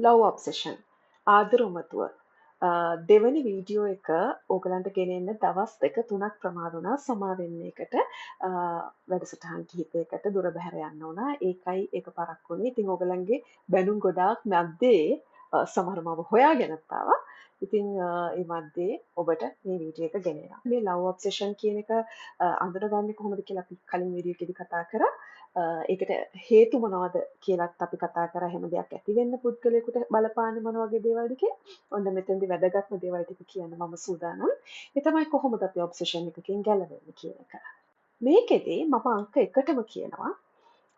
Love ඔබ්සෙෂන් ආදර උමතුව දෙවැනි video එක ඕගලන්ට ගෙනෙන්න දවස් 2-3ක් ප්‍රමාද වුණා සමා වෙන්න එකට වැඩසටහන් කිහිපයකට දුර බැහැර යන්න වුණා. ඒකයි ඒක පරක් වුණේ. ඉතින් ඕගලන්ගේ බැනුම් ගොඩාක් මැද්දේ සමහර මම හොයාගෙනත් ආවා. ඉතින් ඒ මැද්දේ ඔබට මේ වීඩියෝ එක ගෙනෙනවා. මේ ලව් ඔබ්සෙෂන් කියන එක අඳුනගන්නේ කොහොමද කියලා අපි කලින් වීඩියෝ එකේදී කතා කරා. ඒකට හේතු මොනවද කියලාත් අපි කතා කරා. හැම දෙයක් ඇති වෙන්න පුද්ගලයෙකුට බලපාන්නේ මොන වගේ දේවල්ද කියලා. ඔන්න මෙතෙන්දි වැදගත්ම දේවල් ටික කියන්න මම සූදානම්. ඒ තමයි කොහොමද අපි ඔබ්සෙෂන් එකකින් ගැලවෙන්නේ කියන එක. මේකෙදි මම අංක 1ටම කියනවා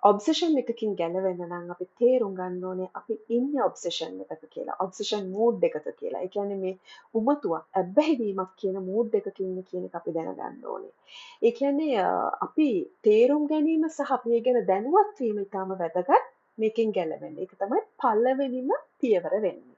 ඔබ්සෙෂන් එකකින් ගැලවෙන්න නම් අපි තේරුම් ගන්න ඕනේ අපි ඉන්නේ ඔබ්සෙෂන් එකක කියලා. ඔබ්සෙෂන් මූඩ් එකක කියලා. ඒ කියන්නේ මේ උමතුවක්, ඇබ්බැහි වීමක් කියන මූඩ් එකක ඉන්නේ කියන එක අපි දැනගන්න ඕනේ. ඒ කියන්නේ අපි තේරුම් ගැනීම සහ අපි ඒ ගැන දැනුවත් වීම ඉතාම වැදගත් මේකෙන් ගැලවෙන්න. ඒක තමයි පළවෙනිම පියවර වෙන්නේ.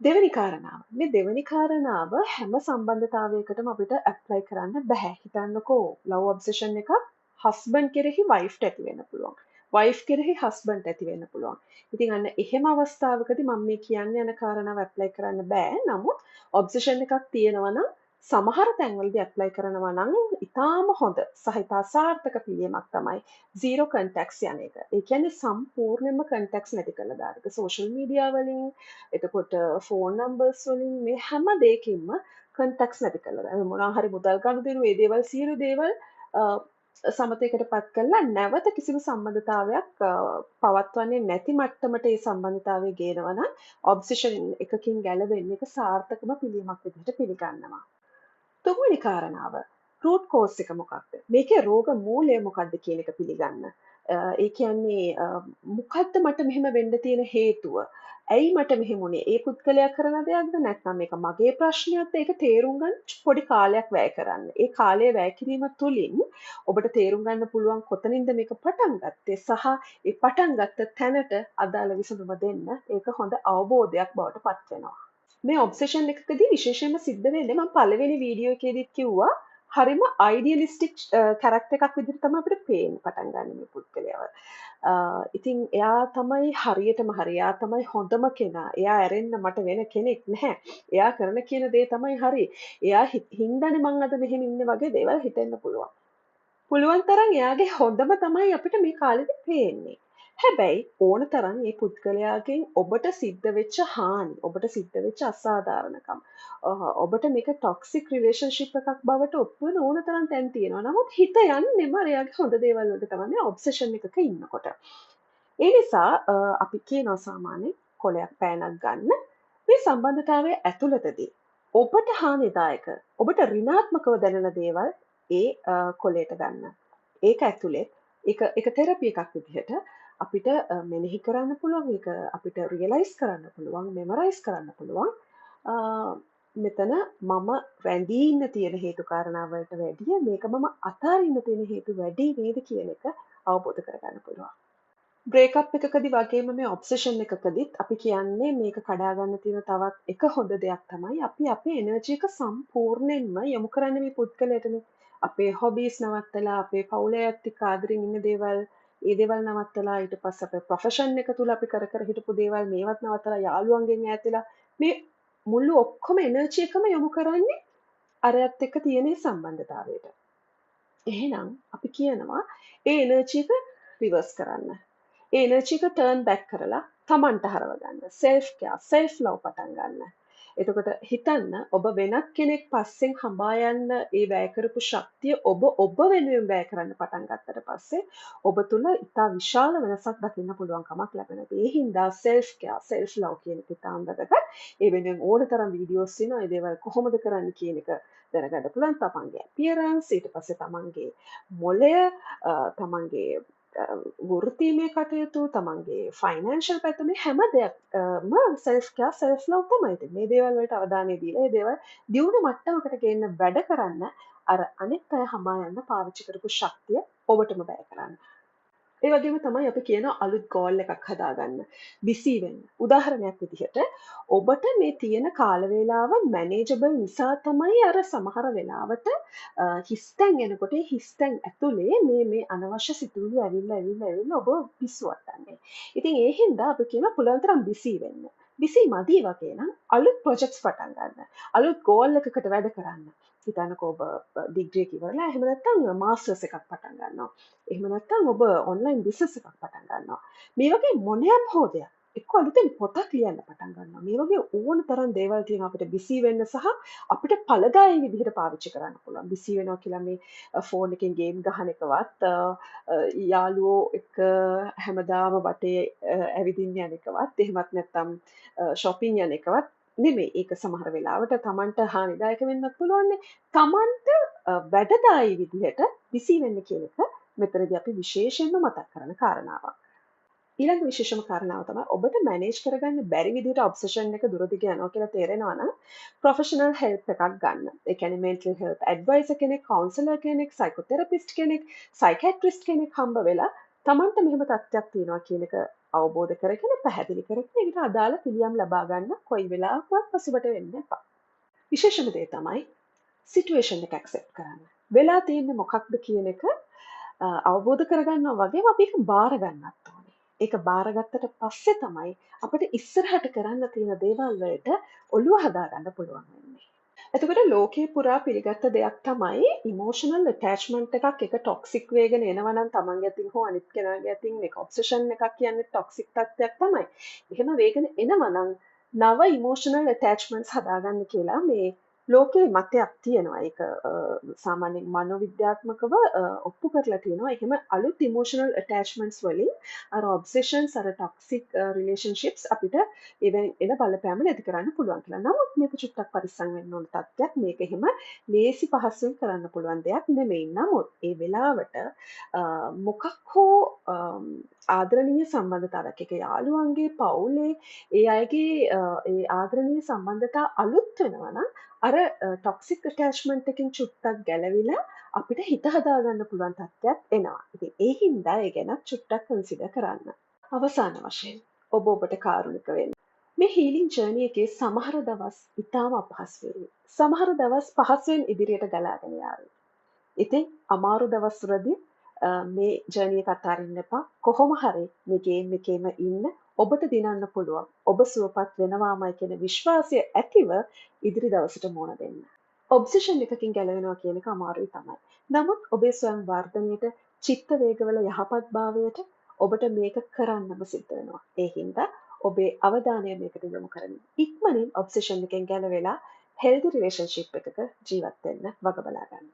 දෙවෙනි කාරණාව. මේ දෙවෙනි කාරණාව හැම සම්බන්ධතාවයකටම අපිට ඇප්ලයි කරන්න බෑ. හිතන්නකෝ ලව් ඔබ්සෙෂන් එකක් හස්බන්ඩ් කෙරෙහි වයිෆ්ට ඇති වෙන්න පුළුවන්. වයිෆ් කෙරෙහි හස්බන්ඩ්ට ඇති වෙන්න පුළුවන්. ඉතින් අන්න එහෙම අවස්ථාවකදී මම මේ කියන්න යන කාරණාව ඇප්ලයි කරන්න බෑ. නමුත් ඔබ්සෙෂන් එකක් තියෙනවා නම් සමහර තැන්වලදී ඇප්ලයි කරනවා නම් ඉතාම හොඳ සහ ඉතා සාර්ථක පිළියමක් තමයි zero contacts යන එක. ඒ කියන්නේ සම්පූර්ණයෙන්ම contacts නැති කරලා දාන එක. සෝෂල් මීඩියා වලින් එතකොට ෆෝන් නම්බර්ස් වලින් මේ හැම දෙයකින්ම කන්ටැක්ට්ස් නැති කරලා දාන්න. මොනවා හරි මුදල් ගනුදෙනු මේ දේවල් සියලු දේවල් අ, සමතේකටපත් කරලා නැවත කිසිදු සම්බන්ධතාවයක් පවත්වන්නේ නැති මට්ටමට ඒ සම්බන්ධතාවය ගේනවා නම් ඔබ්සෙෂන් එකකින් ගැලවෙන්න එක සාර්ථකම පිළියමක් විදිහට පිළිගන්නවා. තුන්වෙනි කාරණාව රූට් කෝස් එක මොකක්ද? මේකේ රෝග මූලය මොකක්ද කියන එක පිළිගන්න. ඒ කියන්නේ මොකද්ද මට මෙහෙම වෙන්න තියෙන හේතුව? ඇයි මට මෙහෙම වුනේ? ඒ පුද්ගලයා කරන දෙයක්ද නැත්නම් මේක මගේ ප්‍රශ්නයක්ද? ඒක තේරුම් ගන්න පොඩි කාලයක් වැය කරන්න. ඒ කාලය වැය කිරීම තුළින් ඔබට තේරුම් ගන්න පුළුවන් කොතනින්ද මේක පටන් ගත්තේ සහ ඒ පටන් ගත්ත තැනට අදාළ විසඳුම දෙන්න ඒක හොඳ අවබෝධයක් බවට පත් වෙනවා. මේ ඔබ්සෙෂන් එකකදී විශේෂයෙන්ම සිද්ධ වෙන්නේ මම පළවෙනි වීඩියෝ එකේදීත් කිව්වා හරිම අයිඩියලිස්ටික් කැරක්ටර් එකක් විදිහට තමයි අපිට පේන්න පටන් ගන්න මේ පුද්ගලයාව. ඉතින් එයා තමයි හරියටම හරි. එයා තමයි හොඳම කෙනා. එයා ඇරෙන්න මට වෙන කෙනෙක් නැහැ. එයා කරන කියන දේ තමයි හරි. එයා හින්දානේ මං අද මෙහෙම ඉන්නේ වගේ දේවල් හිතෙන්න පුළුවන්. පුළුවන් තරම් එයාගේ හොඳම තමයි අපිට මේ කාලෙදි පේන්නේ. හැබැයි ඕන තරම් මේ පුද්ගලයාගෙන් ඔබට සිද්ධ වෙච්ච හානි, ඔබට සිද්ධ වෙච්ච අසාධාරණකම්, ඔබට මේක ටොක්සික් රිලේෂන්ෂිප් එකක් බවට ඔප්පු වෙන ඕන තරම් තැන් තියෙනවා. නමුත් හිත යන්නෙම එයාගේ හොඳ දේවල් වලට තමයි මේ ඔබ්සෙෂන් එකක ඉන්නකොට. ඒ නිසා අපි කියනවා සාමාන්‍යයෙන් කොලයක් පෑනක් ගන්න මේ සම්බන්ධතාවය ඇතුළතදී ඔබට හානිදායක, ඔබට ඍණාත්මකව දැනෙන දේවල් ඒ කොලේට ගන්න. ඒක ඇතුලේ ඒක තෙරපි එකක් විදිහට අපිට මෙනෙහි කරන්න පුළුවන්. ඒක අපිට රියලයිස් කරන්න පුළුවන්, මෙමරයිස් කරන්න පුළුවන්. අ, මෙතන මම රැඳී ඉන්න තියෙන හේතු කාරණා වලට වැඩිය මේක මම අතාරින්න තියෙන හේතු වැඩි නේද කියන එක අවබෝධ කරගන්න පුළුවන්. බ්‍රේකප් එකකදී වගේම මේ ඔබ්සෙෂන් එකකදීත් අපි කියන්නේ මේක කඩා ගන්න තියෙන තවත් එක හොඳ දෙයක් තමයි අපි අපේ එනර්ජි එක සම්පූර්ණයෙන්ම යොමු කරන්නේ මේ පුද්ගලයාටනේ. අපේ හොබීස් නවත්තලා අපේ පවුලේ අයත් එක්ක ආදරෙන් ඉන්න දේවල් ඒ දේවල් නවත්තලා ඊට පස්සේ අපේ ප්‍රොෆෙෂන් එක තුල අපි කර කර හිටපු දේවල් මේවත් නවත්තලා යාළුවන්ගෙන් ඈත් වෙලා මේ මුළු ඔක්කොම එනර්ජි එකම යොමු කරන්නේ අරයත් එක්ක තියෙන මේ සම්බන්ධතාවයට. එහෙනම් අපි කියනවා ඒ එනර්ජි එක රිවර්ස් කරන්න. ඒ එනර්ජි එක ටර්න් බැක් කරලා තමන්ට හරව ගන්න. සෙල්ෆ් කෙයාර්, සෙල්ෆ් ලව් පටන් ගන්න. එතකොට හිතන්න ඔබ වෙනත් කෙනෙක් පස්සෙන් හඹා යන්න ඒ වැය කරපු ශක්තිය ඔබ වෙනුවෙන් වැය කරන්න පටන් ගත්තට පස්සේ ඔබ තුල ඉතා විශාල වෙනසක් දකින්න පුළුවන්කමක් ලැබෙනවා. ඒ හින්දා සෙල්ෆ් කෙයාර්, සෙල්ෆ් ලව් කියන එක ඉතාම වැදගත්. ඒ වෙනුවෙන් ඕන තරම් වීඩියෝස් තියෙනවා. ඒ දේවල් කොහොමද කරන්න කියන එක දැනගන්න පුළුවන්. තමන්ගේ අපියරන්ස්, ඊට පස්සේ තමන්ගේ මොළය, තමන්ගේ වෘත්තීමය කටයුතු, තමන්ගේ ෆයිනෑන්ෂල් පැත්ත මේ හැම දෙයක්ම සෙල්ෆ් කෙයාර්, සෙල්ෆ් ලව් තමයි. ඉතින් මේ දේවල් වලට අවධානය දීලා මේ දේවල් දියුණු මට්ටමකට ගේන්න වැඩ කරන්න අර අනිත් අය හඹා යන්න පාවිච්චි කරපු ශක්තිය ඔබටම වැය කරන්න. ඒ වගේම තමයි අපි කියනවා අලුත් ගෝල් එකක් හදාගන්න. බිසි වෙන්න. උදාහරණයක් විදිහට ඔබට මේ තියෙන කාල වේලාව මැනේජබල් නිසා තමයි අර සමහර වෙලාවට හිස්තැන් එනකොට ඒ හිස්තැන් ඇතුලේ මේ අනවශ්‍ය සිතුවිලි ඇවිල්ලා ඔබ පිස්සු වට්ටන්නේ. ඉතින් ඒ හින්දා අපි කියනවා පුළුවන් තරම් බිසි වෙන්න. බිසි මදි වගේ නම් අලුත් ප්‍රොජෙක්ට්ස් පටන් ගන්න. අලුත් ගෝල් එකකට වැඩ කරන්න. හිතන්නකෝ ඔබ ඩිග්‍රී එක ඉවරලා එහෙම නැත්නම් මාස්ටර්ස් එකක් පටන් ගන්නවා. එහෙම නැත්නම් ඔබ ඔන්ලයින් බිස්නස් එකක් පටන් ගන්නවා. මේ වගේ මොනයක් හෝ දෙයක් එක්ක අලුතෙන් පොතක් ලියන්න පටන් ගන්නවා. මේ වගේ ඕන තරම් දේවල් තියෙනවා අපිට බිසි වෙන්න සහ අපිට ඵලදායී විදිහට පාවිච්චි කරන්න පුළුවන්. බිසි වෙනවා කියලා මේ ෆෝන් එකෙන් ගේම් ගහන එකවත් යාළුවෝ එක්ක හැමදාම වටේ ඇවිදින්න යන එකවත් එහෙමත් නැත්නම් shopping යන එකවත් නෙමෙයි. ඒක සමහර වෙලාවට Tamanට හානිදායක වෙන්නත් පුළුවන්නේ. Tamanට වැඩදායී විදිහට බිසි වෙන්න කියන එක මෙතනදී අපි විශේෂයෙන්ම මතක් කරන කාරණාවක්. ඊළඟ විශේෂම කාරණාව තමයි ඔබට මැනේජ් කරගන්න බැරි විදිහට ඔබ්සෙෂන් එක දුර දිග යනවා කියලා තේරෙනවා නම් ප්‍රොෆෙෂනල් හෙල්ප් එකක් ගන්න. ඒ කියන්නේ මෙන්ටල් හෙල්ත් ඇඩ්වයිසර් කෙනෙක්, කවුන්සලර් කෙනෙක්, සයිකෝതെරපිස්ට් කෙනෙක්, සයිකියාට්‍රිස්ට් කෙනෙක් හම්බ වෙලා Tamanට මෙහෙම තත්ත්වයක් තියෙනවා කියන එක අවබෝධ කරගෙන පැහැදිලි කරගෙන ඒකට අදාළ පිළියම් ලබා ගන්න කොයි වෙලාවකවත් පසුබට වෙන්න එපා. විශේෂම දේ තමයි සිටුේෂන් එක ඇක්සෙප්ට් කරන්න. වෙලා තියෙන්නේ මොකක්ද කියන එක අවබෝධ කරගන්නවා වගේම අපි ඒක බාර ගන්නත් ඕනේ. ඒක බාරගත්තට පස්සේ තමයි අපිට ඉස්සරහට කරන්න තියෙන දේවල් වලට ඔළුව හදාගන්න පුළුවන් වෙන්නේ. එතකොට ලෝකේ පුරා පිළිගත්ත දෙයක් තමයි ඉමෝෂනල් ඇටැච්මන්ට් එකක් එක ටොක්සික් වේගෙන එනවා නම් තමන්ගේ අතින් හෝ අනිත් කෙනාගේ අතින් මේක ඔබ්සෙෂන් එකක් කියන්නේ ටොක්සික් තත්ත්වයක් තමයි. එහෙම වේගෙන එනවා නම් නව ඉමෝෂනල් ඇටැච්මන්ට්ස් හදාගන්න කියලා මේ ලෝකේ මතයක් තියෙනවා. ඒක සාමාන්‍යයෙන් මනෝවිද්‍යාත්මකව ඔප්පු කරලා තියෙනවා. එහෙම අලුත් ඉමෝෂනල් ඇටැච්මන්ට්ස් වලින් අර ඔබ්සෙෂන්ස් අර ටොක්සික් රිලේෂන්ෂිප්ස් අපිට එවෙන් එන බලපෑම නැති කරන්න පුළුවන් කියලා. නමුත් මේක චුට්ටක් පරිස්සම් වෙන්න ඕන තත්ත්වයක්. මේක එහෙම ලේසි පහසුවෙන් කරන්න පුළුවන් දෙයක් නෙමෙයි. නමුත් ඒ වෙලාවට මොකක් හෝ ආදරණීය සම්බන්ධතාවයක් එක යාළුවන්ගේ පවුලේ ඒ අයගේ ඒ ආදරණීය සම්බන්ධතා අලුත් වෙනවා නම් අර ටොක්සික් ඇටැච්මන්ට් එකකින් චුට්ටක් ගැලවිලා අපිට හිත හදාගන්න පුළුවන් තත්ත්වයක් එනවා. ඉතින් ඒ හින්දා ඒ ගැන චුට්ටක් කන්සිඩර් කරන්න. අවසාන වශයෙන් ඔබට කාරුණික වෙන්න. මේ හීලින් ජර්නි එකේ සමහර දවස් ඉතාම අපහසු වෙයි. සමහර දවස් පහසුවෙන් ඉදිරියට ගලාගෙන යාවි. ඉතින් අමාරු දවස්වලදී මේ ජර්නි එක අතාරින්න එපා. කොහොම හරි මේ ගේම් එකේම ඉන්න ඔබට දිනන්න පුළුවන්. ඔබ සුවපත් වෙනවාමයි කියන විශ්වාසය ඇතිව ඉදිරි දවසට මුහුණ දෙන්න. ඔබ්සෙෂන් එකකින් ගැලවෙනවා කියන එක අමාරුයි තමයි. නමුත් ඔබේ ස්වයං වර්ධනයට, චිත්ත වේගවල යහපත් භාවයට ඔබට මේක කරන්නම සිද්ධ වෙනවා. ඒ හින්දා ඔබේ අවධානය මේකට යොමු කරමින් ඉක්මනින් ඔබ්සෙෂන් එකෙන් ගැලවෙලා හෙල්දි රිලේෂන්ෂිප් එකක ජීවත් වෙන්න වග බලා ගන්න.